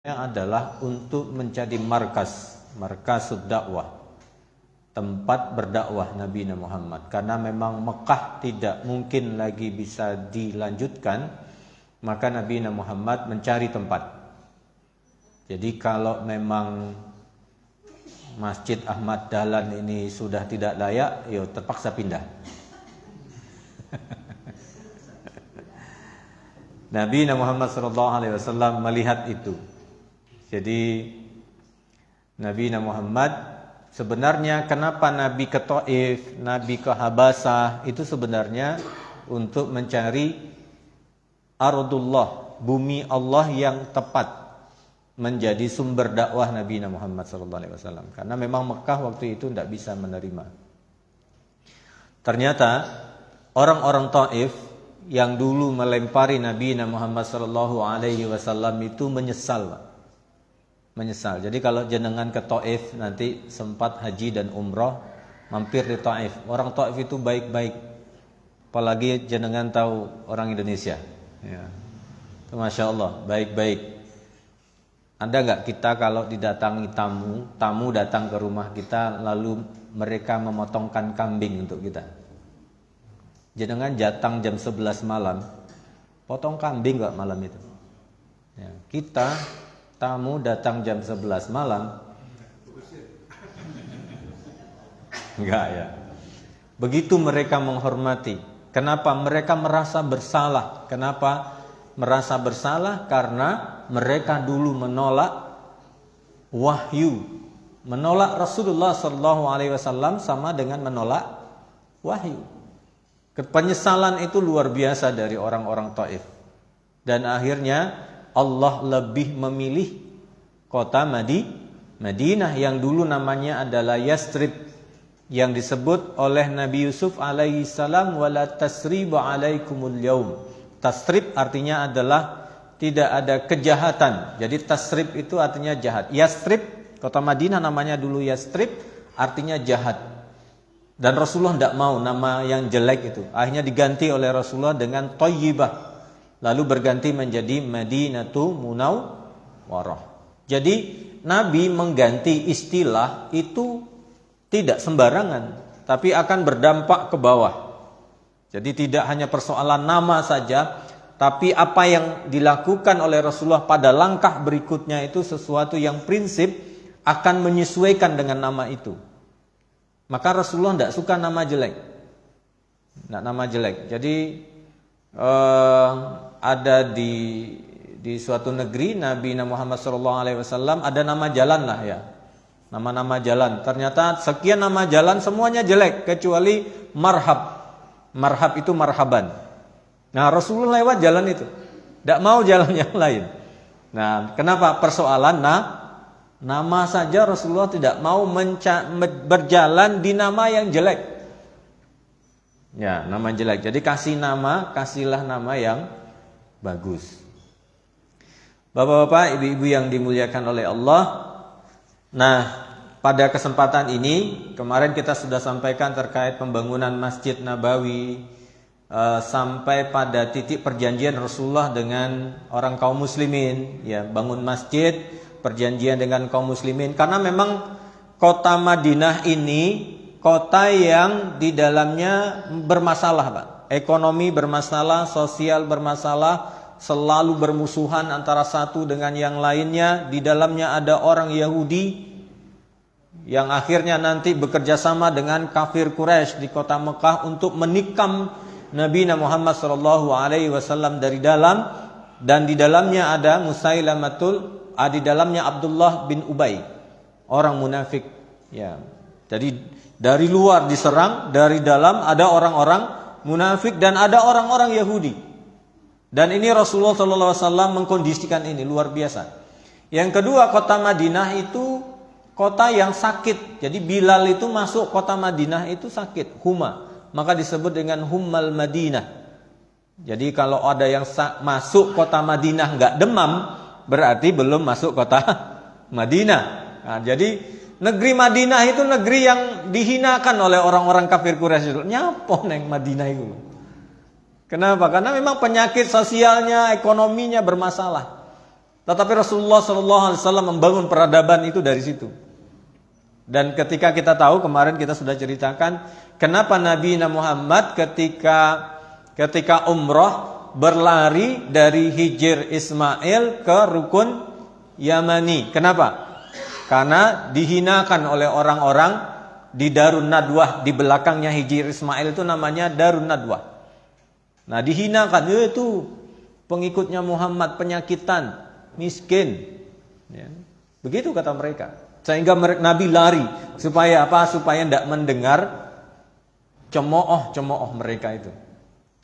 adalah untuk menjadi markas dakwah, tempat berdakwah Nabi Muhammad. Karena memang Mekah tidak mungkin lagi bisa dilanjutkan, maka Nabi Muhammad mencari tempat. Jadi kalau memang Masjid Ahmad Dahlan ini sudah tidak layak, ya terpaksa pindah. Nabi Muhammad SAW melihat itu. Jadi Nabi Muhammad sebenarnya kenapa Nabi ke Taif, Nabi ke Habasah, itu sebenarnya untuk mencari ardullah, bumi Allah yang tepat menjadi sumber dakwah Nabi Muhammad SAW. Karena memang Mekah waktu itu tidak bisa menerima. Ternyata orang-orang Taif yang dulu melempari Nabi Muhammad SAW itu menyesal. Jadi kalau jenengan ke Taif nanti sempat haji dan umroh, mampir di Taif. Orang Taif itu baik-baik. Apalagi jenengan tahu orang Indonesia. Ya. Masya Allah, baik-baik. Ada nggak kita kalau didatangi tamu datang ke rumah kita, lalu mereka memotongkan kambing untuk kita? Jenengan datang jam 11 malam, potong kambing nggak malam itu? Ya, kita tamu datang jam 11 malam, enggak ya. Begitu mereka menghormati. Kenapa? Mereka merasa bersalah. Kenapa merasa bersalah? Karena mereka dulu menolak wahyu, menolak Rasulullah SAW sama dengan menolak wahyu. Penyesalan itu luar biasa dari orang-orang Taif. Dan akhirnya Allah lebih memilih kota Madinah yang dulu namanya adalah Yastrib, yang disebut oleh Nabi Yusuf alaihi salam, wala tasriba alaikumul yaum. Tasrib artinya adalah tidak ada kejahatan. Jadi tasrib itu artinya jahat. Yastrib, kota Madinah namanya dulu Yastrib, artinya jahat. Dan Rasulullah tidak mau nama yang jelek itu. Akhirnya diganti oleh Rasulullah dengan Thayyibah. Lalu berganti menjadi Madinatu Munawwarah. Jadi Nabi mengganti istilah itu tidak sembarangan, tapi akan berdampak ke bawah. Jadi tidak hanya persoalan nama saja, tapi apa yang dilakukan oleh Rasulullah pada langkah berikutnya itu sesuatu yang prinsip akan menyesuaikan dengan nama itu. Maka Rasulullah tidak suka nama jelek. Tidak nama jelek. Jadi ada di suatu negeri Nabi Muhammad SAW ada nama jalan lah ya, nama-nama jalan. Ternyata sekian nama jalan semuanya jelek kecuali marhab itu marhaban. Nah Rasulullah lewat jalan itu, tidak mau jalan yang lain. Nah kenapa? Persoalan nama saja Rasulullah tidak mau berjalan di nama yang jelek. Ya, nama jelek. Jadi kasihlah nama yang bagus. Bapak-bapak, ibu-ibu yang dimuliakan oleh Allah. Nah, pada kesempatan ini kemarin kita sudah sampaikan terkait pembangunan Masjid Nabawi, sampai pada titik perjanjian Rasulullah dengan orang kaum muslimin, ya, bangun masjid, perjanjian dengan kaum muslimin. Karena memang kota Madinah ini kota yang di dalamnya bermasalah, Pak. Ekonomi bermasalah, sosial bermasalah, selalu bermusuhan antara satu dengan yang lainnya. Di dalamnya ada orang Yahudi yang akhirnya nanti bekerja sama dengan kafir Quraisy di kota Mekah untuk menikam Nabi Muhammad SAW dari dalam, dan di dalamnya ada di dalamnya Abdullah bin Ubay, orang munafik. Ya, jadi dari luar diserang, dari dalam ada orang-orang munafik dan ada orang-orang Yahudi. Dan ini Rasulullah SAW mengkondisikan ini luar biasa. Yang kedua, kota Madinah itu kota yang sakit. Jadi Bilal itu masuk kota Madinah itu sakit, huma. Maka disebut dengan Hummal Madinah. Jadi kalau ada yang masuk kota Madinah nggak demam, berarti belum masuk kota Madinah. Nah, jadi negeri Madinah itu negeri yang dihinakan oleh orang-orang kafir Quraisy. Nyapo neng Madinah itu. Kenapa? Karena memang penyakit sosialnya, ekonominya bermasalah. Tetapi Rasulullah SAW membangun peradaban itu dari situ. Dan ketika kita tahu, kemarin kita sudah ceritakan, kenapa Nabi Muhammad ketika umroh berlari dari Hijr Ismail ke Rukun Yamani. Kenapa? Karena dihinakan oleh orang-orang di Darun Nadwah. Di belakangnya Hijr Ismail itu namanya Darun Nadwah. Nah, dihinakan, itu pengikutnya Muhammad penyakitan, miskin. Ya. Begitu kata mereka. Sehingga Nabi lari supaya apa? Supaya tidak mendengar cemooh mereka itu.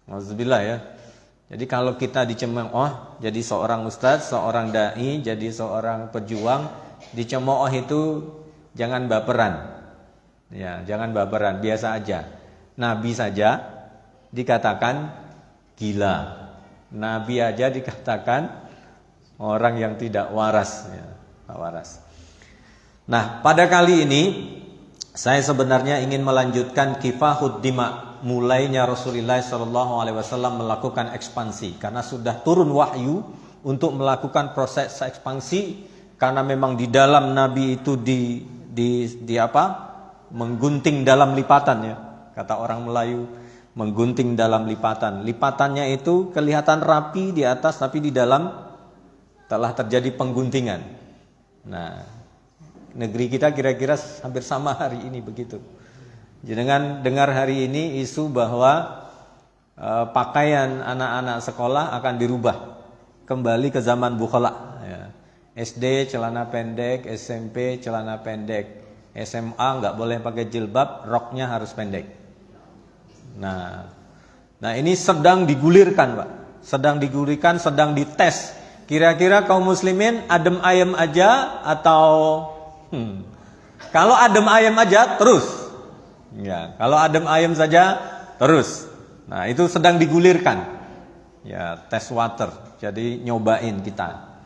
Alhamdulillah ya. Jadi kalau kita dicemooh jadi seorang ustaz, seorang dai, jadi seorang pejuang, dicemooh itu jangan baperan. Ya, jangan baperan, biasa aja. Nabi saja dikatakan gila. Nabi aja dikatakan orang yang tidak waras, ya, tak waras. Nah, pada kali ini saya sebenarnya ingin melanjutkan kifahud dima, mulainya Rasulullah SAW melakukan ekspansi karena sudah turun wahyu untuk melakukan proses ekspansi, karena memang di dalam Nabi itu menggunting dalam lipatan, ya, kata orang Melayu, menggunting dalam lipatan. Lipatannya itu kelihatan rapi di atas, tapi di dalam telah terjadi pengguntingan. Nah, negeri kita kira-kira hampir sama hari ini begitu. Jangan dengar hari ini isu bahwa pakaian anak-anak sekolah akan dirubah kembali ke zaman bukhala. Ya. SD celana pendek, SMP celana pendek, SMA nggak boleh pakai jilbab, roknya harus pendek. Nah ini sedang digulirkan, Pak. Sedang digulirkan, sedang dites. Kira-kira kaum muslimin adem ayem aja atau kalau adem ayem aja terus. Ya, kalau adem ayem saja terus. Nah, itu sedang digulirkan. Ya, test water. Jadi nyobain kita.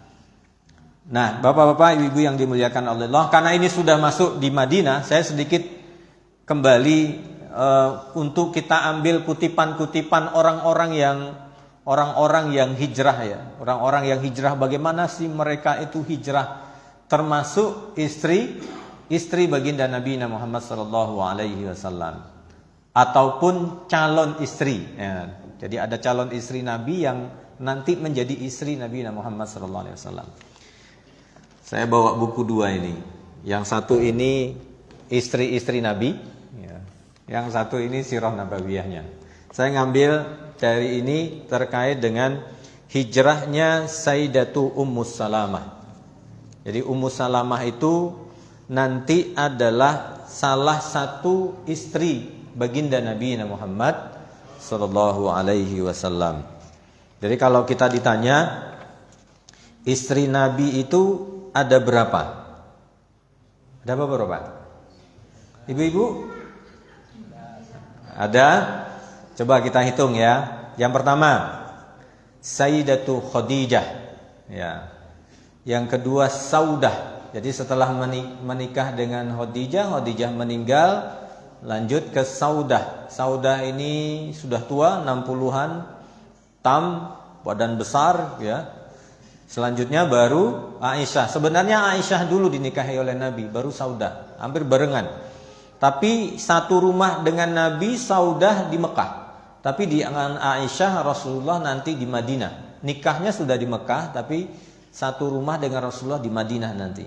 Nah, Bapak-bapak, Ibu-ibu yang dimuliakan oleh Allah, karena ini sudah masuk di Madinah, saya sedikit kembali untuk kita ambil kutipan-kutipan orang-orang yang hijrah, ya. Orang-orang yang hijrah, bagaimana sih mereka itu hijrah? Termasuk istri baginda Nabi Muhammad SAW, ataupun calon istri. Ya. Jadi ada calon istri Nabi yang nanti menjadi istri Nabi Muhammad SAW. Saya bawa buku dua ini. Yang satu ini istri-istri Nabi, ya. Yang satu ini sirah nabawiyahnya. Saya ngambil dari ini terkait dengan hijrahnya Sayyidatu Ummus Salamah. Jadi Ummu Salamah itu nanti adalah salah satu istri baginda Nabi Muhammad sallallahu alaihi wasallam. Jadi kalau kita ditanya istri Nabi itu ada berapa? Ada berapa? Ibu-ibu? Ada? Coba kita hitung ya. Yang pertama, Sayyidatu Khadijah, ya. Yang kedua Saudah. Jadi setelah menikah dengan Khadijah meninggal, lanjut ke Saudah. Saudah ini sudah tua, 60-an, tam, badan besar, ya. Selanjutnya baru Aisyah. Sebenarnya Aisyah dulu dinikahi oleh Nabi, baru Saudah, hampir barengan. Tapi satu rumah dengan Nabi, Saudah di Mekah. Tapi dengan Aisyah Rasulullah nanti di Madinah. Nikahnya sudah di Mekah, tapi satu rumah dengan Rasulullah di Madinah nanti.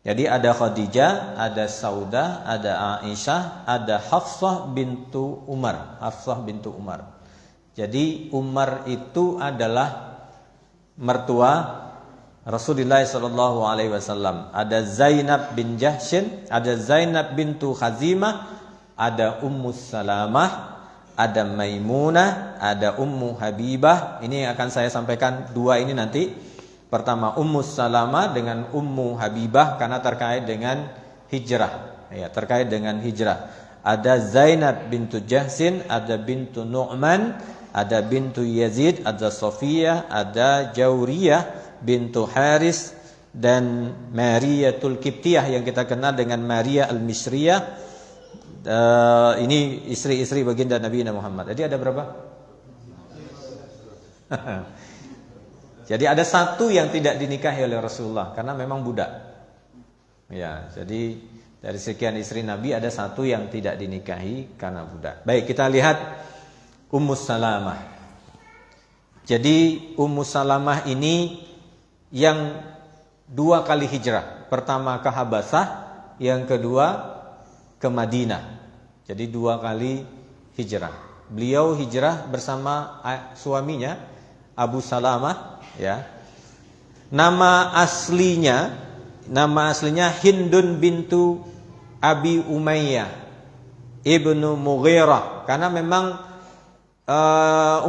Jadi ada Khadijah, ada Saudah, ada Aisyah, ada Hafsah bintu Umar. Hafsah bintu Umar. Jadi Umar itu adalah mertua Rasulullah SAW. Ada Zainab bin Jahshin, ada Zainab bintu Khazimah, ada Ummus Salamah, ada Maimunah, ada Ummu Habibah. Ini yang akan saya sampaikan dua ini nanti. Pertama Ummus Salamah dengan Ummu Habibah karena terkait dengan hijrah. Ya, terkait dengan hijrah. Ada Zainab bintu Jahsin, ada bintu Nu'man, ada bintu Yazid, ada Sofiyah, ada Jauriyah bintu Haris, dan Mariyatul Qibtiyah yang kita kenal dengan Maria al-Misriyah. Ini istri-istri baginda Nabi Muhammad. Jadi ada berapa? Jadi ada satu yang tidak dinikahi oleh Rasulullah karena memang budak. Ya, jadi dari sekian istri Nabi ada satu yang tidak dinikahi karena budak. Baik, kita lihat Ummu Salamah. Jadi Ummu Salamah ini yang 2 kali hijrah. Pertama ke Habasah, yang kedua ke Madinah. Jadi 2 kali hijrah. Beliau hijrah bersama suaminya Abu Salamah, ya. Nama aslinya Hindun bintu Abi Umayyah ibnu Mughirah. Karena memang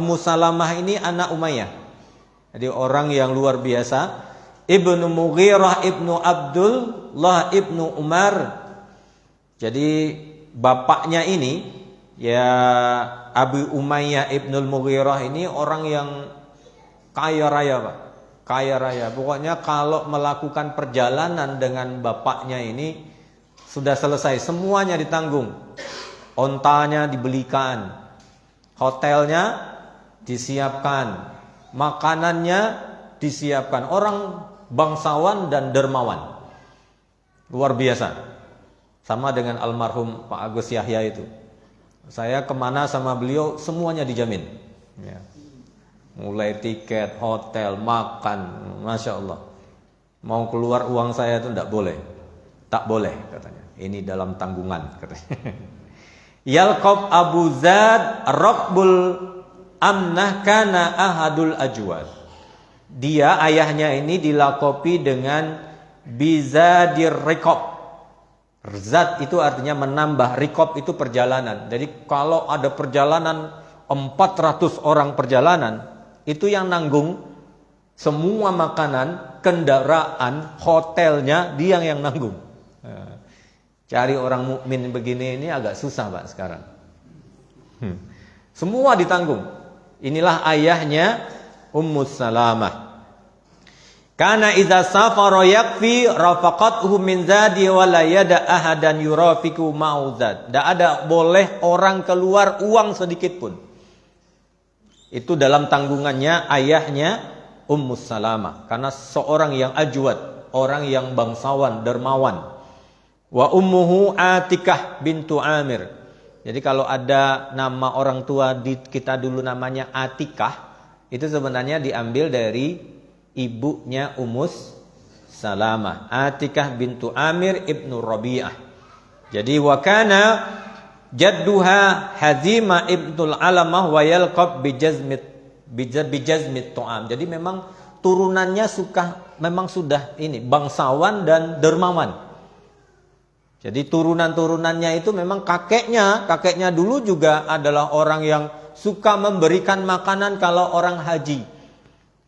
Ummu Salamah ini anak Umayyah. Jadi orang yang luar biasa. Ibnu Mughirah ibnu Abdullah ibnu Umar. Jadi bapaknya ini, ya, Abu Umayyah ibnul Mughirah ini orang yang kaya raya, Pak. Kaya raya. Pokoknya kalau melakukan perjalanan dengan bapaknya ini sudah selesai, semuanya ditanggung. Ontanya dibelikan, hotelnya disiapkan, makanannya disiapkan. Orang bangsawan dan dermawan. Luar biasa. Sama dengan almarhum Pak Agus Yahya itu. Saya kemana sama beliau semuanya dijamin, ya. Mulai tiket, hotel, makan, Masya Allah. Mau keluar uang saya itu tidak boleh. Tak boleh katanya. Ini dalam tanggungan katanya. Yalqab Abu Zad Rabbul Amnah kana ahadul ajwad. Dia, ayahnya ini dilakopi dengan bizadir riqab. Zat itu artinya menambah, riqab itu perjalanan. Jadi kalau ada perjalanan 400 orang perjalanan, itu yang nanggung semua makanan, kendaraan, hotelnya, dia yang nanggung. Cari orang mukmin begini ini agak susah, Pak, sekarang. Semua ditanggung. Inilah ayahnya Ummu Salamah. Kana idza safara yakfi rafaqathu min zadi wa la yada ahadan yurafiku ma'uzad. Tidak ada boleh orang keluar uang sedikit pun. Itu dalam tanggungannya ayahnya Ummu Salamah. Karena seorang yang ajwad, orang yang bangsawan, dermawan. Wa ummuhu Atikah bintu Amir. Jadi kalau ada nama orang tua di kita dulu namanya Atikah, itu sebenarnya diambil dari ibunya Ummu Salamah, Atikah bintu Amir ibnu Rabi'ah. Jadi wa kana jadduha Hazimah ibnul Alamah wa yalqab bijazmit tu'am. Jadi memang turunannya memang sudah ini bangsawan dan dermawan. Jadi turunan-turunannya itu memang kakeknya dulu juga adalah orang yang suka memberikan makanan kalau orang haji.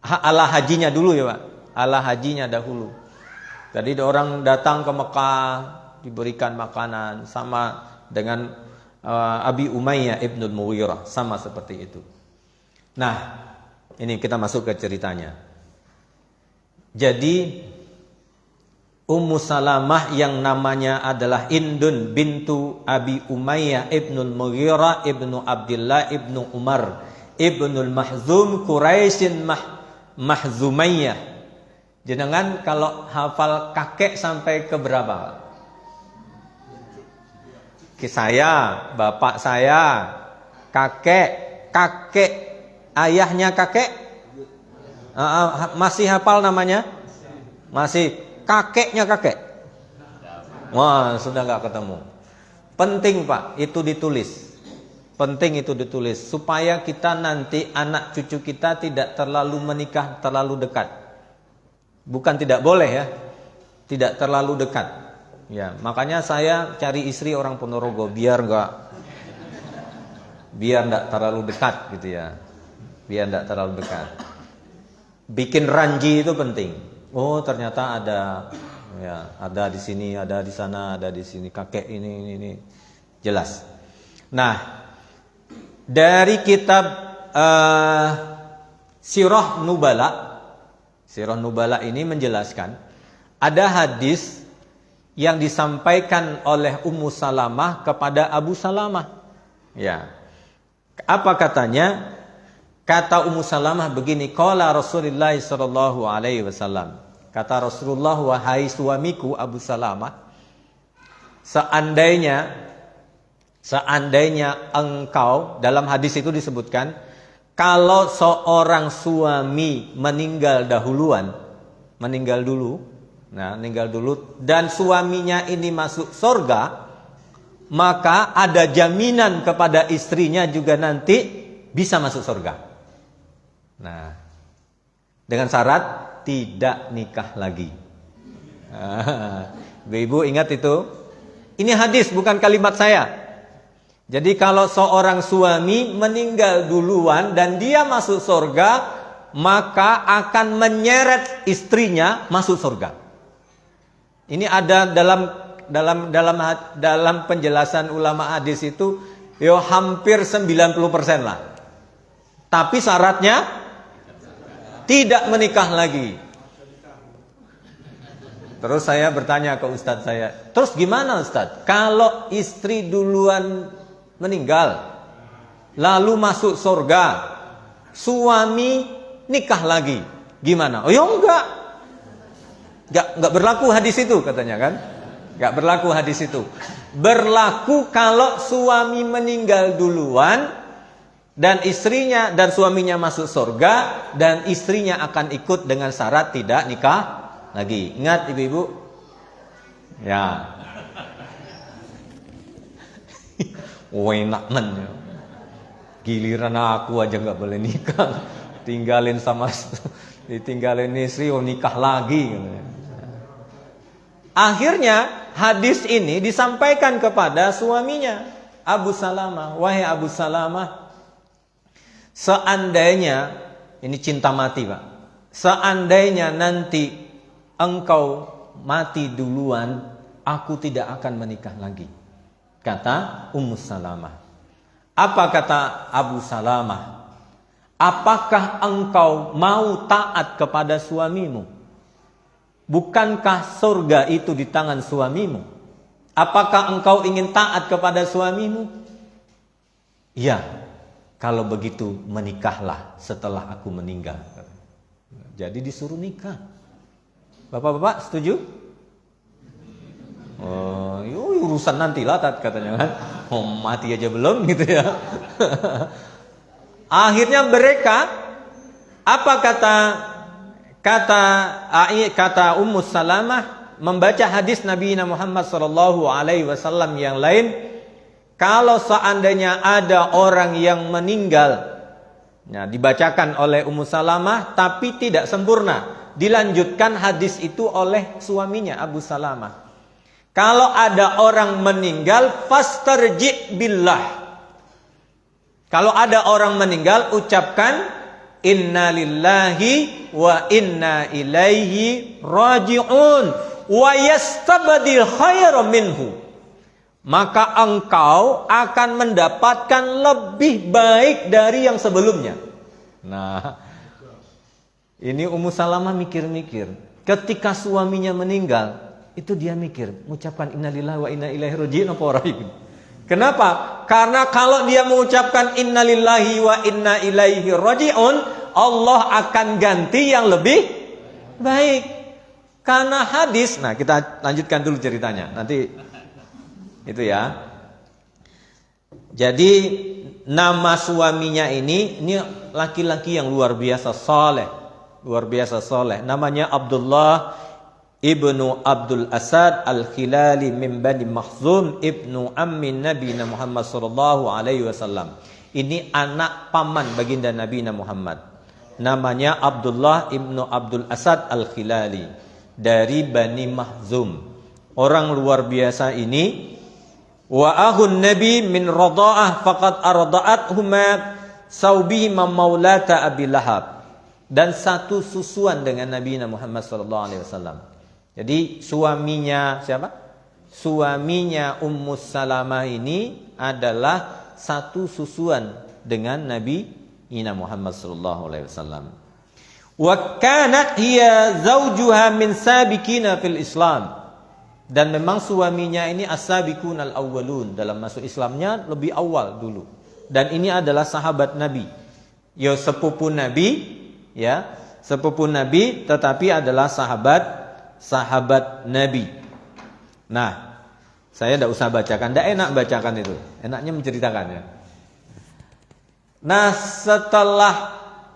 Ala hajinya dulu ya, Pak. Ala hajinya dahulu. Jadi orang datang ke Mekah diberikan makanan, sama dengan Abi Umayyah ibnul Mughirah, sama seperti itu. Nah, ini kita masuk ke ceritanya. Jadi Ummu Salamah yang namanya adalah Hindun bintu Abi Umayyah ibnul Mughirah ibnu Abdullah ibnu Umar ibnul Mahzum Quraisyin Mahzumayyah. Jenengan kalau hafal kakek sampai ke berapa? Saya, bapak saya, kakek, ayahnya kakek. Masih hafal namanya? Masih. Kakeknya kakek. Wah, sudah nggak ketemu. Penting, Pak, itu ditulis. Penting itu ditulis supaya kita nanti anak cucu kita tidak terlalu menikah terlalu dekat. Bukan tidak boleh ya, tidak terlalu dekat. Ya, makanya saya cari istri orang Ponorogo biar nggak terlalu dekat gitu ya. Biar nggak terlalu dekat. Bikin ranji itu penting. Oh, ternyata ada di sini, ada di sana, ada di sini, kakek ini jelas. Nah, dari kitab Sirah Nubala ini menjelaskan ada hadis yang disampaikan oleh Ummu Salamah kepada Abu Salamah. Ya. Apa katanya? Kata Ummu Salamah begini, qala Rasulullah sallallahu alaihi wasallam. Kata Rasulullah, wahai suamiku Abu Salamah, seandainya engkau, dalam hadis itu disebutkan, kalau seorang suami meninggal dulu, dan suaminya ini masuk surga, maka ada jaminan kepada istrinya juga nanti bisa masuk surga. Nah, dengan syarat tidak nikah lagi. Ibu ingat itu? Ini hadis, bukan kalimat saya. Jadi kalau seorang suami meninggal duluan dan dia masuk surga, maka akan menyeret istrinya masuk surga. Ini ada dalam penjelasan ulama hadis itu, hampir 90% lah. Tapi syaratnya tidak menikah lagi. Terus saya bertanya ke ustadz saya, terus gimana ustadz? Kalau istri duluan meninggal, lalu masuk surga, suami nikah lagi, gimana? Oh ya enggak berlaku hadis itu katanya kan? Enggak berlaku hadis itu. Berlaku kalau suami meninggal duluan dan istrinya dan suaminya masuk surga, dan istrinya akan ikut dengan syarat tidak nikah lagi. Ingat ibu-ibu? Ya. Enak men. Giliran aku aja nggak boleh nikah, ditinggalin istri, nikah lagi. Akhirnya hadis ini disampaikan kepada suaminya Abu Salamah. Wahai Abu Salamah, seandainya, ini cinta mati Pak, seandainya nanti engkau mati duluan, aku tidak akan menikah lagi. Kata Ummu Salamah. Apa kata Abu Salamah? Apakah engkau mau taat kepada suamimu? Bukankah surga itu di tangan suamimu? Apakah engkau ingin taat kepada suamimu? Ya. Kalau begitu menikahlah setelah aku meninggal. Jadi disuruh nikah. Bapak-bapak setuju? Oh, urusan nantilah katanya kan. Oh, mati aja belum gitu ya. Akhirnya mereka, apa kata Ummu Salamah, membaca hadis Nabi Muhammad SAW yang lain. Kalau seandainya ada orang yang meninggal, dibacakan oleh Ummu Salamah tapi tidak sempurna, dilanjutkan hadis itu oleh suaminya Abu Salamah. Kalau ada orang meninggal, fastarji billah. Kalau ada orang meninggal, ucapkan inna lillahi wa inna ilaihi raji'un wa yastabdil khairan minhu. Maka engkau akan mendapatkan lebih baik dari yang sebelumnya. Nah, ini Ummu Salamah mikir-mikir. Ketika suaminya meninggal, itu dia mikir, mengucapkan innalillahi wa inna ilaihi raji'un apa orang? Kenapa? Karena kalau dia mengucapkan innalillahi wa inna ilaihi raji'un, Allah akan ganti yang lebih baik. Karena hadis, nah kita lanjutkan dulu ceritanya. Nanti itu ya. Jadi nama suaminya ini laki-laki yang luar biasa soleh. Namanya Abdullah ibnu Abdul Asad al-Khilali min Bani Makhzum ibnu Ammi Nabi Muhammad sallallahu alaihi wasallam. Ini anak paman baginda Nabi Muhammad. Namanya Abdullah ibnu Abdul Asad al-Khilali dari Bani Makhzum. Orang luar biasa ini. Wa ahun Nabi min radha'ah faqad arda'athuma saubihima maulata Abi Lahab. Dan satu susuan dengan Nabi Muhammad sallallahu alaihi wasallam. Jadi suaminya siapa? Suaminya Ummu Salamah ini adalah satu susuan dengan Nabi Muhammad sallallahu alaihi wasallam. Wa kanat hiya zawjuha min sabiqina fil Islam. Dan memang suaminya ini as-sabiqun al-awwalun, dalam masuk Islamnya lebih awal dulu. Dan ini adalah sahabat Nabi. Ya sepupu Nabi, ya, sepupu Nabi tetapi adalah sahabat Nabi. Nah, saya tidak usah bacakan, tidak enak bacakan itu. Enaknya menceritakan ya. Nah, setelah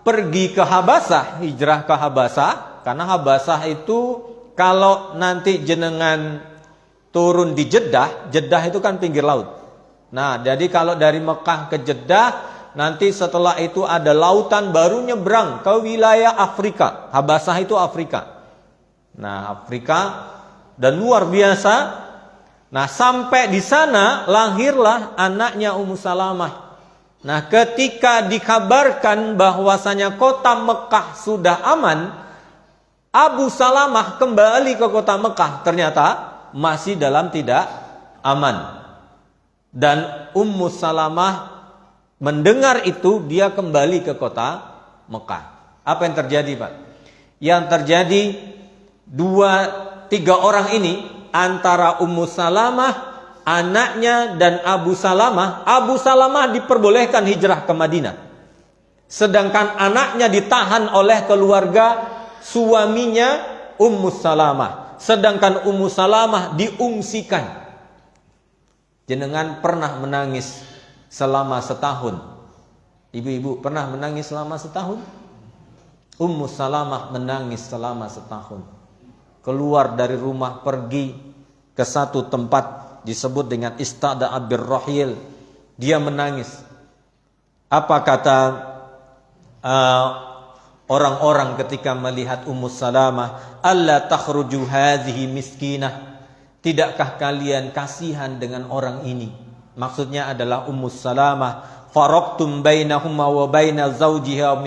pergi ke Habasah, hijrah ke Habasah, karena Habasah itu kalau nanti jenengan turun di Jeddah, Jeddah itu kan pinggir laut. Nah, jadi kalau dari Mekah ke Jeddah, nanti setelah itu ada lautan baru nyebrang ke wilayah Afrika. Habasah itu Afrika. Nah, Afrika dan luar biasa. Nah, sampai di sana lahirlah anaknya Ummu Salamah. Nah, ketika dikabarkan bahwasanya kota Mekah sudah aman, Abu Salamah kembali ke kota Mekah, ternyata masih dalam tidak aman. Dan Ummu Salamah mendengar itu, dia kembali ke kota Mekah. Apa yang terjadi, Pak? Yang terjadi 2-3 orang ini, antara Ummu Salamah, anaknya, dan Abu Salamah. Abu Salamah diperbolehkan hijrah ke Madinah, sedangkan anaknya ditahan oleh keluarga suaminya Ummu Salamah. Sedangkan Ummu Salamah diungsikan. Jenengan pernah menangis selama setahun? Ibu-ibu pernah menangis selama setahun? Ummu Salamah menangis selama setahun. Keluar dari rumah, pergi ke satu tempat disebut dengan Istada' bir-Rahil. Dia menangis. Apa kata orang-orang ketika melihat Ummu Salamah? Alla takhruju hadhihi miskinah. Tidakkah kalian kasihan dengan orang ini? Maksudnya adalah Ummu Salamah. Faraqtum bainahuma wa baina zawjiha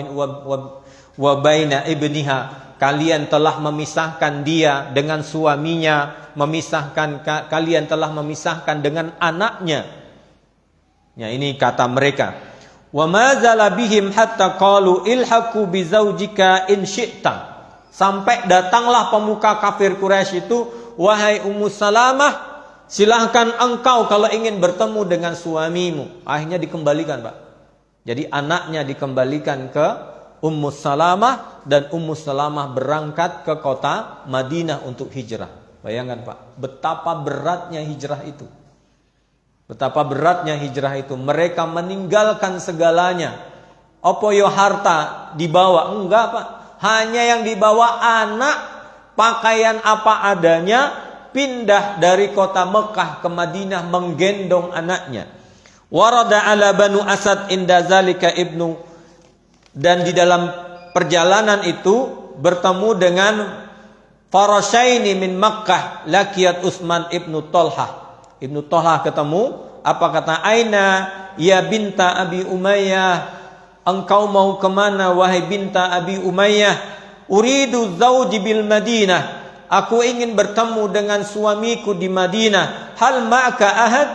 wa baina ibniha. Kalian telah memisahkan dia dengan suaminya, kalian telah memisahkan dengan anaknya. Ya, ini kata mereka. Wa ma zala bihim hatta qalu ilhaqu bi zaujika in syi'ta. Sampai datanglah pemuka kafir Quraisy itu, wahai Ummu Salamah, silahkan engkau kalau ingin bertemu dengan suamimu. Akhirnya dikembalikan, Pak. Jadi anaknya dikembalikan ke Ummu Salamah, dan Ummu Salamah berangkat ke kota Madinah untuk hijrah. Bayangkan, Pak, betapa beratnya hijrah itu. Betapa beratnya hijrah itu. Mereka meninggalkan segalanya. Apa yo harta dibawa? Enggak, Pak. Hanya yang dibawa anak, pakaian apa adanya, pindah dari kota Mekah ke Madinah menggendong anaknya. Warada ala Banu Asad inda zalika ibnu. Dan di dalam perjalanan itu bertemu dengan Farasyaini min Makkah lakiyat Utsman ibnu Thalhah. Ibnu Thalhah ketemu, apa kata? Aina ya binta Abi Umayyah, engkau mau kemana wahai binta Abi Umayyah? Uridu zawji bil Madinah, aku ingin bertemu dengan suamiku di Madinah. Hal ma'aka ahad?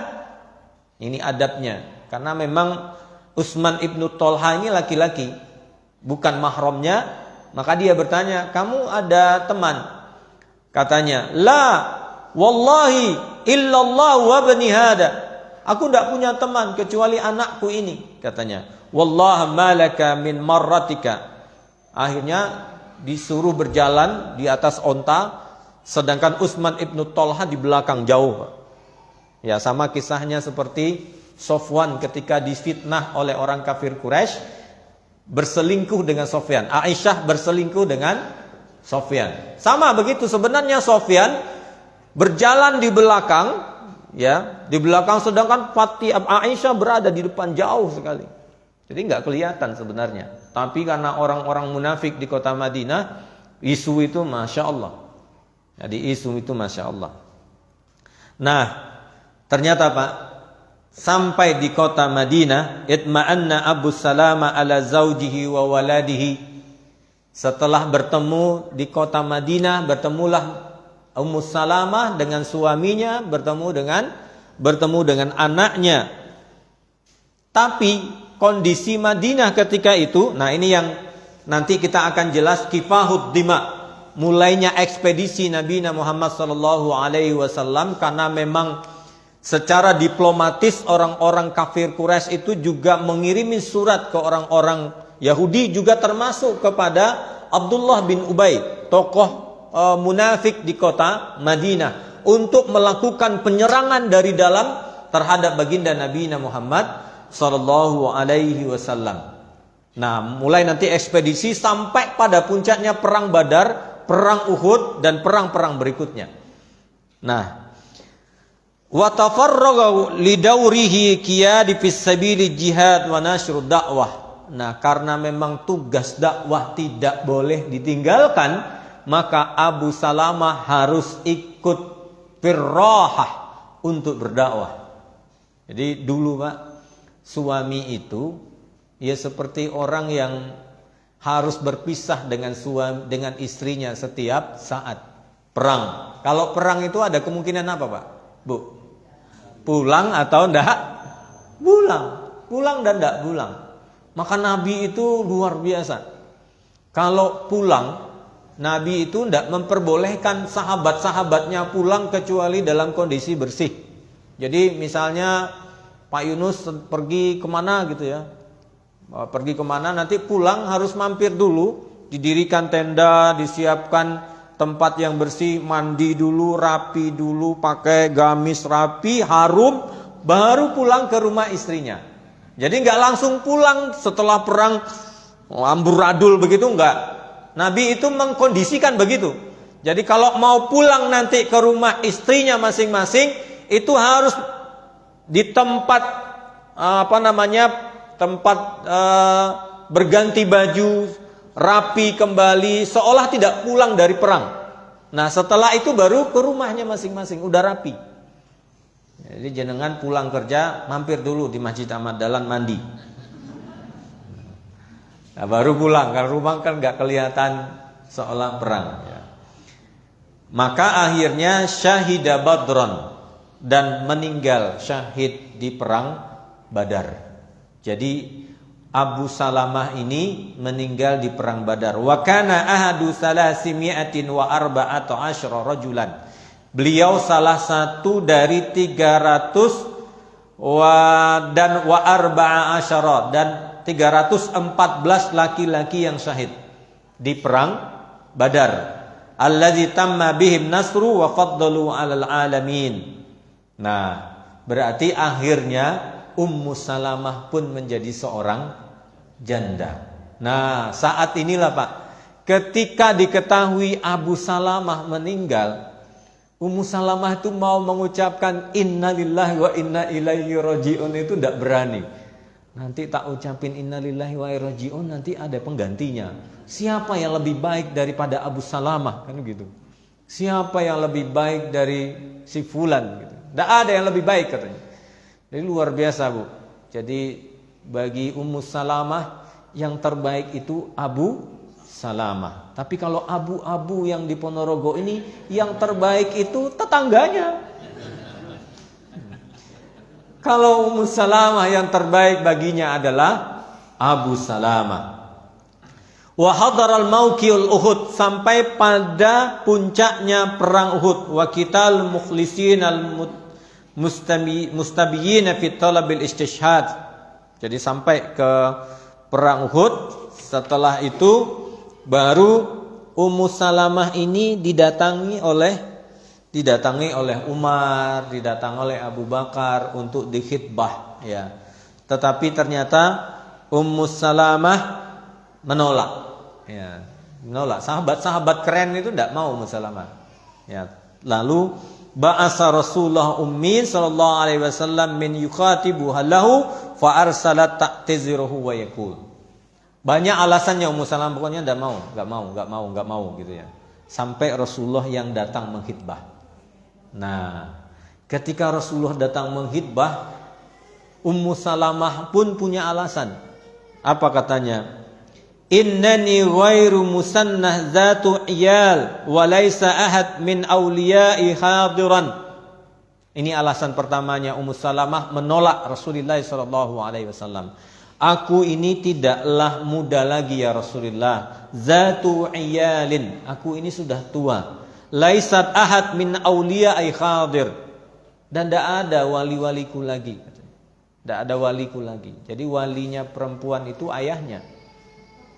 Ini adabnya, karena memang Utsman ibnu Thalhah ini laki-laki, bukan mahramnya, maka dia bertanya, kamu ada teman? Katanya, la wallahi illallah wa bani hada. Aku tidak punya teman kecuali anakku ini, katanya. Wallah malaka min marratika. Akhirnya disuruh berjalan di atas onta, sedangkan Utsman ibnu Thalhah di belakang jauh. Ya, sama kisahnya seperti Sofwan ketika difitnah oleh orang kafir Quraisy, berselingkuh dengan Sofyan. Aisyah berselingkuh dengan Sofyan. Sama begitu sebenarnya, Sofyan berjalan di belakang, ya, di belakang, sedangkan Aisyah berada di depan jauh sekali. Jadi nggak kelihatan sebenarnya. Tapi karena orang-orang munafik di kota Madinah, isu itu masya Allah. Jadi isu itu masya Allah. Nah, ternyata, Pak, sampai di kota Madinah, itma'anna Abu Salamah ala zaujihi wa waladihi. Setelah bertemu di kota Madinah, bertemulah Ummu Salamah dengan suaminya, bertemu dengan anaknya. Tapi kondisi Madinah ketika itu, nah ini yang nanti kita akan jelas kifahud dima, mulainya ekspedisi Nabi Muhammad SAW, karena memang secara diplomatis orang-orang kafir Quraisy itu juga mengirimi surat ke orang-orang Yahudi juga termasuk kepada Abdullah bin Ubay, tokoh munafik di kota Madinah, untuk melakukan penyerangan dari dalam terhadap baginda Nabi Muhammad sallallahu alaihi wasallam. Nah, mulai nanti ekspedisi sampai pada puncaknya perang Badar, perang Uhud, dan perang-perang berikutnya. Nah, wa tafarraga lidaurihi qiyadi fis sabili jihad wa nashr dakwah. Nah, karena memang tugas dakwah tidak boleh ditinggalkan, maka Abu Salamah harus ikut firrahah untuk berdakwah. Jadi dulu Pak, suami itu ya seperti orang yang harus berpisah dengan istrinya setiap saat perang. Kalau perang itu ada kemungkinan apa Pak? Bu? Pulang atau enggak? Pulang dan enggak pulang. Maka Nabi itu luar biasa. Kalau pulang, Nabi itu tidak memperbolehkan sahabat-sahabatnya pulang kecuali dalam kondisi bersih. Jadi misalnya Pak Yunus pergi kemana gitu ya, pergi kemana, nanti pulang harus mampir dulu, didirikan tenda, disiapkan tempat yang bersih, mandi dulu, rapi dulu, pakai gamis rapi, harum, baru pulang ke rumah istrinya. Jadi nggak langsung pulang setelah perang amburadul begitu, enggak. Nabi itu mengkondisikan begitu. Jadi kalau mau pulang nanti ke rumah istrinya masing-masing, itu harus di tempat tempat berganti baju, rapi kembali, seolah tidak pulang dari perang. Nah, setelah itu baru ke rumahnya masing-masing, udah rapi. Jadi jenengan pulang kerja, mampir dulu di Masjid Ahmad Dahlan mandi. Nah, baru pulang, karena rumah kan nggak kelihatan seolah perang. Ya. Maka akhirnya syahida Badron, dan meninggal syahid di perang Badar. Jadi Abu Salamah ini meninggal di perang Badar. Wa kana ahadu salasimi'atin wa arba'ata asyra rajulan. Beliau salah satu dari 300 wa arba'a asyara, dan 314 laki-laki yang syahid di perang Badar. Allazi tamma bihim nasru wa faddalu 'alal alamin. Nah, berarti akhirnya Ummu Salamah pun menjadi seorang janda. Nah, saat inilah Pak, ketika diketahui Abu Salamah meninggal, Ummu Salamah itu mau mengucapkan innalillahi wa inna ilaihi raji'un, itu tidak berani. Nanti tak ucapin innalillahi wa inna ilaihi raji'un, nanti ada penggantinya. Siapa yang lebih baik daripada Abu Salamah, kan gitu. Siapa yang lebih baik dari si fulan gitu. Tidak ada yang lebih baik katanya. Jadi luar biasa Bu. Jadi bagi Ummu Salamah yang terbaik itu Abu Salamah. Tapi kalau abu-abu yang di Ponorogo ini, yang terbaik itu tetangganya. Kalau Ummu Salamah yang terbaik baginya adalah Abu Salamah. Wa hadaral mauqiul Uhud, sampai pada puncaknya perang Uhud. Wa qital mukhlisin al mustabiyin fi talabil istishhad. Jadi sampai ke perang Uhud. Setelah itu baru Ummu Salamah ini didatangi oleh Umar, didatangi oleh Abu Bakar untuk dikhitbah ya. Tetapi ternyata Ummu Salamah menolak. Ya, menolak. Sahabat-sahabat keren itu tidak mau Ummu Salamah. Ya, lalu ba'asa Rasulullah ummi sallallahu alaihi wasallam min yukhatibu halahu fa arsalat ta'taziruhu wa yaqul. Banyak alasannya Ummu Salamah, pokoknya enggak mau gitu ya. Sampai Rasulullah yang datang menghitbah. Nah, ketika Rasulullah datang menghitbah, Ummu Salamah pun punya alasan. Apa katanya? Innani ghairu musannah zatu iyal wa laisa ahad min awliya'i hadiran. Ini alasan pertamanya Ummu Salamah menolak Rasulullah sallallahu alaihi wasallam. Aku ini tidaklah muda lagi ya Rasulullah. Zatu iyalin, aku ini sudah tua. Laisat ahad min awliya'i hadir. Dan tidak ada wali-waliku lagi. Tidak ada waliku lagi. Jadi walinya perempuan itu ayahnya.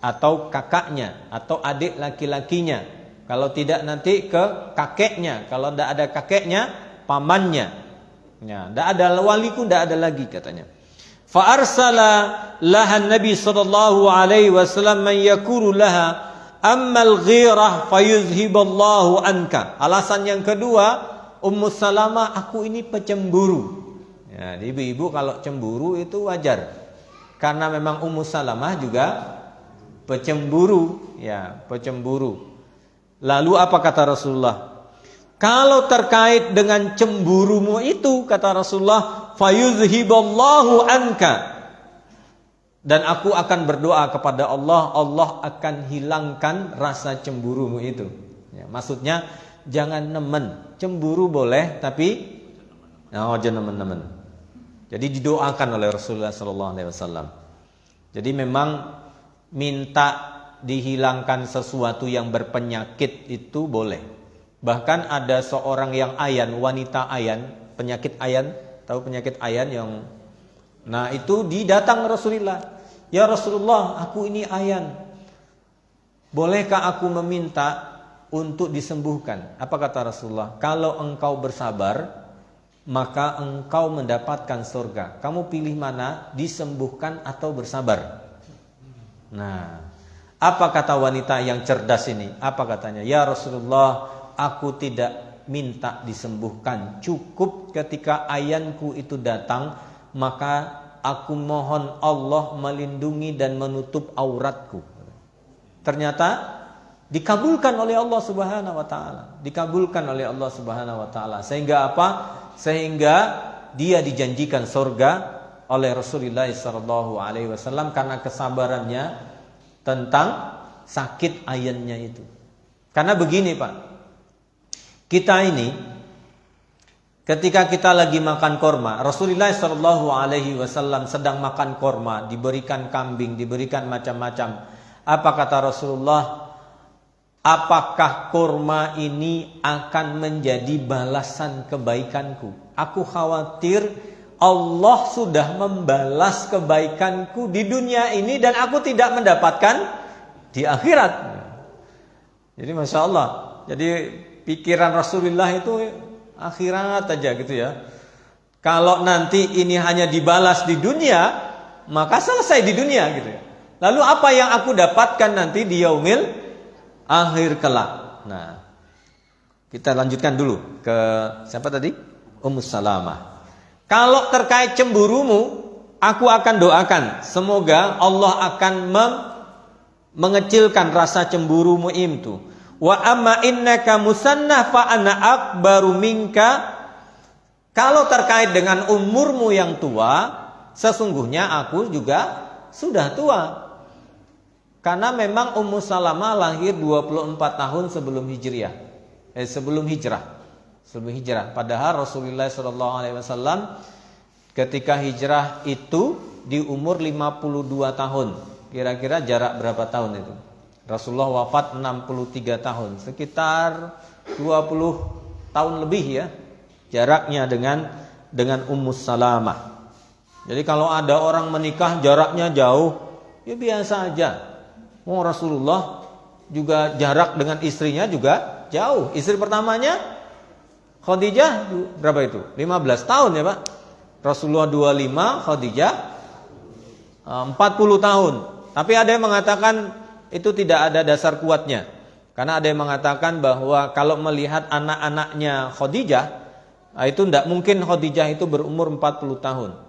atau kakaknya atau adik laki-lakinya. Kalau tidak nanti ke kakeknya. Kalau tidak ada kakeknya, pamannya. Ya, tidak ada waliku, tidak ada lagi katanya. Fa arsala laha Nabi sallallahu alaihi wasallam man yakulu laha ammal ghirah fayuzhiballahu anka. Alasan yang kedua, Ummu Salamah, aku ini pecemburu. Ya, ibu-ibu kalau cemburu itu wajar. Karena memang Ummu Salamah juga pecemburu, ya, pecemburu. Lalu apa kata Rasulullah? Kalau terkait dengan cemburumu itu, kata Rasulullah, fayuzhiballahu anka. Dan aku akan berdoa kepada Allah, Allah akan hilangkan rasa cemburumu itu. Ya, maksudnya jangan nemen. Cemburu boleh, tapi jangan nemen-nemen. Jadi didoakan oleh Rasulullah SAW. Jadi memang minta dihilangkan sesuatu yang berpenyakit itu boleh. Bahkan ada seorang yang ayan, wanita ayan, penyakit ayan, tahu penyakit ayan yang, nah itu didatang Rasulullah. Ya Rasulullah, aku ini ayan. Bolehkah aku meminta untuk disembuhkan? Apa kata Rasulullah? Kalau engkau bersabar, maka engkau mendapatkan surga. Kamu pilih mana? Disembuhkan atau bersabar? Nah, apa kata wanita yang cerdas ini? Apa katanya? Ya Rasulullah, aku tidak minta disembuhkan. Cukup ketika ayanku itu datang, maka aku mohon Allah melindungi dan menutup auratku. Ternyata dikabulkan oleh Allah Subhanahu wa taala. Dikabulkan oleh Allah Subhanahu wa taala. Sehingga apa? Sehingga dia dijanjikan surga oleh Rasulullah sallallahu alaihi wasallam karena kesabarannya tentang sakit ayannya itu. Karena begini Pak, kita ini ketika kita lagi makan korma, Rasulullah sallallahu alaihi wasallam sedang makan korma, diberikan kambing, diberikan macam-macam. Apa kata Rasulullah? Apakah korma ini akan menjadi balasan kebaikanku? Aku khawatir Allah sudah membalas kebaikanku di dunia ini dan aku tidak mendapatkan di akhirat. Jadi Masya Allah. Jadi pikiran Rasulullah itu akhirat aja gitu ya. Kalau nanti ini hanya dibalas di dunia, maka selesai di dunia gitu ya. Lalu apa yang aku dapatkan nanti di yaumil akhir kelak. Nah, kita lanjutkan dulu ke siapa tadi? Ummu Salamah. Kalau terkait cemburumu, aku akan doakan semoga Allah akan mengecilkan rasa cemburumu itu. Wa amma innaka musannah fa ana akbaru minka. Kalau terkait dengan umurmu yang tua, sesungguhnya aku juga sudah tua. Karena memang Ummu Salamah lahir 24 tahun sebelum hijriah. Sebelum hijrah. Padahal Rasulullah SAW ketika hijrah itu di umur 52 tahun. Kira-kira jarak berapa tahun itu? Rasulullah wafat 63 tahun. Sekitar 20 tahun lebih ya jaraknya dengan Ummu Salamah. Jadi kalau ada orang menikah jaraknya jauh, ya biasa aja. Rasulullah juga jarak dengan istrinya juga jauh. Istri pertamanya Khadijah berapa itu? 15 tahun ya Pak. Rasulullah 25, Khadijah 40 tahun. Tapi ada yang mengatakan itu tidak ada dasar kuatnya. Karena ada yang mengatakan bahwa kalau melihat anak-anaknya Khadijah, itu tidak mungkin Khadijah itu berumur 40 tahun.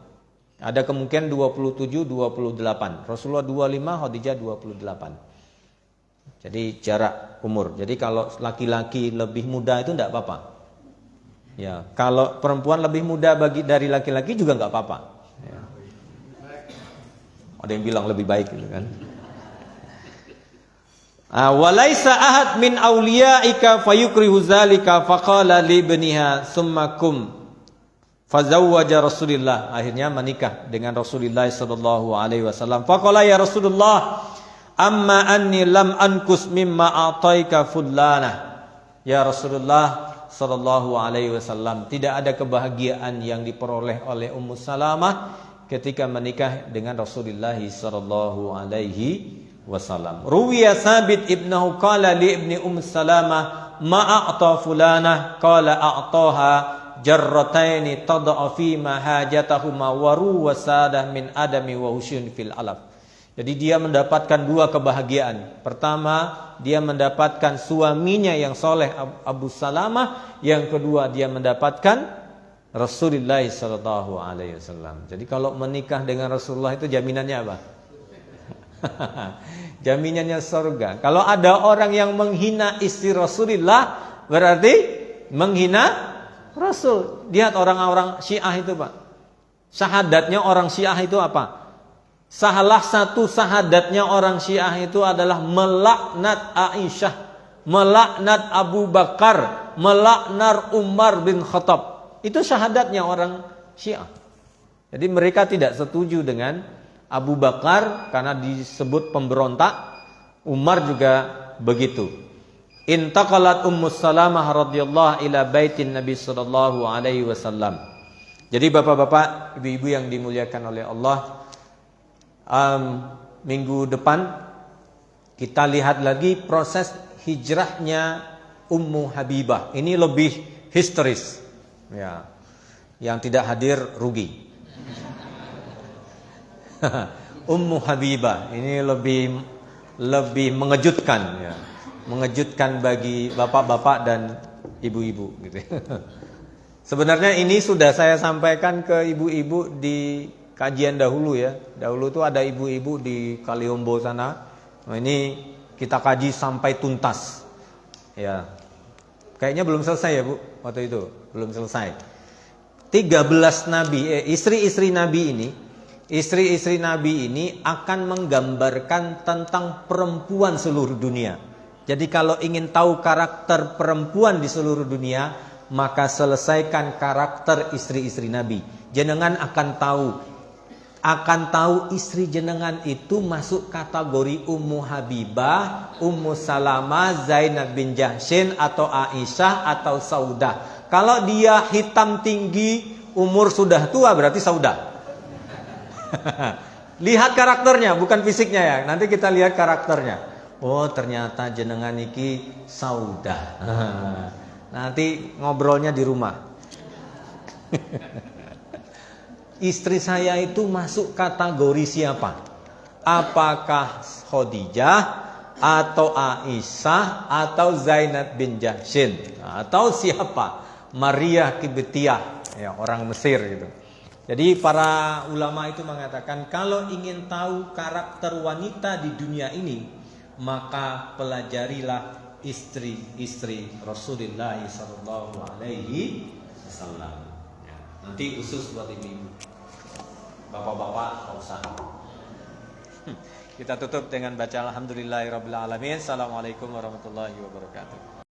Ada kemungkinan 27, 28. Rasulullah 25, Khadijah 28. Jadi jarak umur. Jadi kalau laki-laki lebih muda itu tidak apa-apa. Ya, kalau perempuan lebih muda dari laki-laki juga nggak apa-apa. Ya. Ada yang bilang lebih baik gitu kan. Walaisa ahad min auliyaika fayukrihu zalika faqala li ibniha summa kum fazawwaja Rasulullah. Akhirnya menikah dengan Rasulullah sallallahu alaihi wasallam. Faqala ya Rasulullah, amma anni lam ankus mimma a'taika fullana. Ya Rasulullah sallallahu alaihi wasallam, tidak ada kebahagiaan yang diperoleh oleh Ummu Salamah ketika menikah dengan Rasulullah sallallahu alaihi wasallam. Ruwiya Thabit ibnahu qala li ibni Salamah ma a'ta fulanah qala a'taha jarrataini tad'a fi ma hajatahuma waru wasadah min adami wa husyun fil alaf. Jadi dia mendapatkan dua kebahagiaan. Pertama, dia mendapatkan suaminya yang soleh Abu Salamah. Yang kedua, dia mendapatkan Rasulullah sallallahu alaihi wasallam. Jadi kalau menikah dengan Rasulullah itu jaminannya apa? Jaminannya surga. Kalau ada orang yang menghina istri Rasulullah, berarti menghina Rasul. Lihat orang-orang Syiah itu, Pak. Syahadatnya orang Syiah itu apa? Salah satu syahadatnya orang Syiah itu adalah melaknat Aisyah, melaknat Abu Bakar, melaknat Umar bin Khattab. Itu syahadatnya orang Syiah. Jadi mereka tidak setuju dengan Abu Bakar karena disebut pemberontak. Umar juga begitu. Intaqalat Salamah radhiyallahu ila baitin Nabi sallallahu alaihi wasallam. Jadi bapak-bapak, ibu-ibu yang dimuliakan oleh Allah, minggu depan kita lihat lagi proses hijrahnya Ummu Habibah. Ini lebih historis, ya. Yang tidak hadir rugi. Ummu Habibah ini lebih mengejutkan, ya. Mengejutkan bagi bapak-bapak dan ibu-ibu, gitu. Sebenarnya ini sudah saya sampaikan ke ibu-ibu di kajian dahulu, ya. Dahulu tuh ada ibu-ibu di Kaliombo sana. Nah, ini kita kaji sampai tuntas. Ya. Kayaknya belum selesai ya, Bu. Waktu itu belum selesai. 13 nabi, istri-istri nabi ini akan menggambarkan tentang perempuan seluruh dunia. Jadi kalau ingin tahu karakter perempuan di seluruh dunia, maka selesaikan karakter istri-istri nabi. Jenengan akan tahu istri jenengan itu masuk kategori Ummu Habibah, Ummu Salamah, Zainab bin Jahsyin, atau Aisyah, atau Saudah. Kalau dia hitam tinggi, umur sudah tua, berarti Saudah. Lihat karakternya, bukan fisiknya, ya. Nanti kita lihat karakternya. Oh, ternyata jenengan iki Saudah. Nanti ngobrolnya di rumah. Istri saya itu masuk kategori siapa? Apakah Khadijah, atau Aisyah, atau Zainab bin Jahsyin, atau siapa? Maria Kibtiyah, ya, orang Mesir gitu. Jadi para ulama itu mengatakan kalau ingin tahu karakter wanita di dunia ini, maka pelajarilah istri-istri Rasulullah sallallahu alaihi wasallam. Nanti khusus buat ibu-ibu. Bapak-bapak tak usah. Kita tutup dengan baca alhamdulillahirabbil alamin. Assalamualaikum warahmatullahi wabarakatuh.